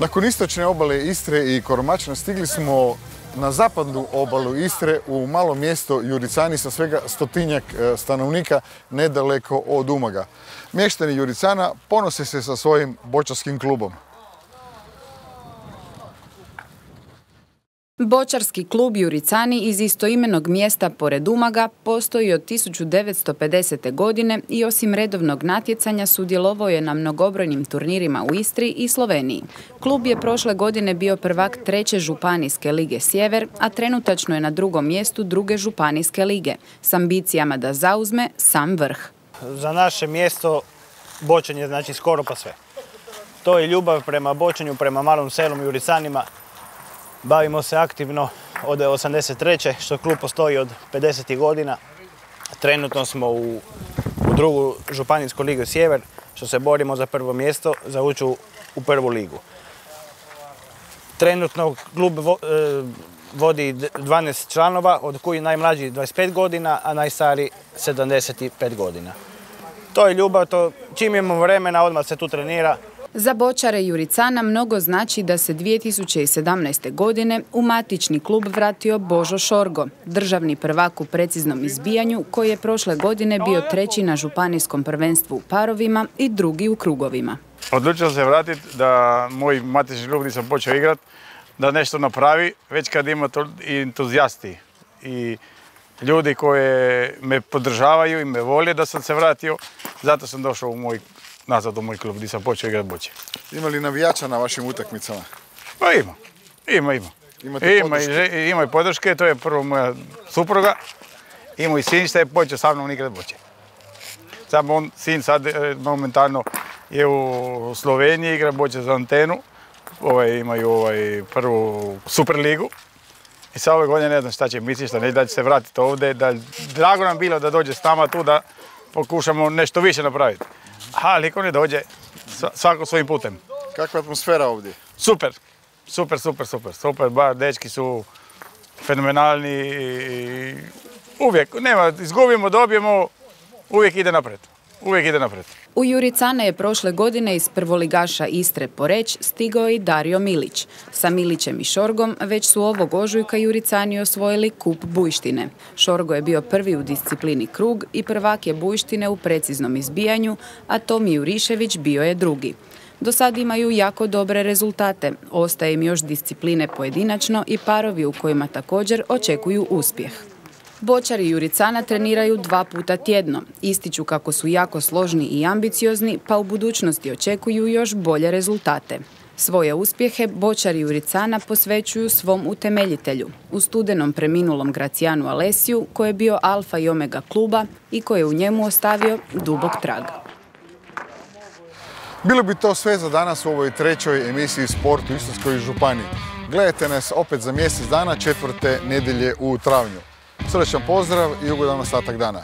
Nakon istočne obale Istre i Koromačna stigli smo na zapadnu obalu Istre u malo mjesto Juricani sa svega 100-tinjak stanovnika nedaleko od Umaga. Mještani Juricana ponose se sa svojim boćarskim klubom. Boćarski klub Juricani iz istoimenog mjesta pored Umaga postoji od 1950. godine i osim redovnog natjecanja sudjelovao je na mnogobrojnim turnirima u Istri i Sloveniji. Klub je prošle godine bio prvak 3. županijske lige Sjever, a trenutačno je na drugom mjestu 2. županijske lige, s ambicijama da zauzme sam vrh. Za naše mjesto boćanje znači skoro pa sve. To je ljubav prema boćanju, prema malom selom Juricanima. Bavimo se aktivno od 1983. što klub postoji od 50. godina. Trenutno smo u drugu županijsku ligu Sjever, što se borimo za prvo mjesto, za ući u prvu ligu. Trenutno klub vodi 12 članova, od kojih najmlađi 25 godina, a najstariji 75 godina. To je ljubav, čim imamo vremena, odmah se tu trenira. Za boćare Juricana mnogo znači da se 2017. godine u matični klub vratio Božo Šorgo, državni prvak u preciznom izbijanju koji je prošle godine bio 3. na županijskom prvenstvu u parovima i 2. u krugovima. Odlučio se vratiti da moj matični klub nisam počeo igrati, da nešto napravi, već kad ima entuzijasti i ljudi koji me podržavaju i me vole da sam se vratio, zato sam došao nazad u moj klub gdje sam počeo igrati boće. Ima li navijača na vašim utakmicama? Pa ima. Ima i podrške, to je prvo moja supruga i moj sin što je počeo sa mnom igrati boće. Samo sin sad momentalno je u Sloveniji, igra boće za Antenu, imaju prvu Superligu. I sad ove godine ne znam šta će misliti, da će se vratiti ovdje, drago nam bilo da dođe s nama tu da pokušamo nešto više napraviti. Ali ako ne dođe, svako svojim putem. Kakva je atmosfera ovdje? Super, bar dečki su fenomenalni. Uvijek, izgubimo, dobijemo, uvijek ide naprijed. U Juricane je prošle godine iz prvoligaša Istre Poreć stigao i Dario Milić. Sa Milićem i Šorgom već su ovog ožujka Juricani osvojili kup Bujštine. Šorgo je bio prvi u disciplini krug i prvak je Bujštine u preciznom izbijanju, a Tomi Jurišević bio je 2. Do sad imaju jako dobre rezultate. Ostaje im još discipline pojedinačno i parovi u kojima također očekuju uspjeh. Boćari Juricana treniraju 2 puta tjedno. Ističu kako su jako složni i ambiciozni, pa u budućnosti očekuju još bolje rezultate. Svoje uspjehe boćari Juricana posvećuju svom utemeljitelju, u studenom preminulom Gracijanu Alesiju, koji je bio alfa i omega kluba i koji je u njemu ostavio dubok trag. Bilo bi to sve za danas u ovoj 3. emisiji Sport u Istarskoj županiji. Gledajte nas opet za mjesec dana, 4. nedjelje u travnju. Srdačan pozdrav i ugodan ostatak dana.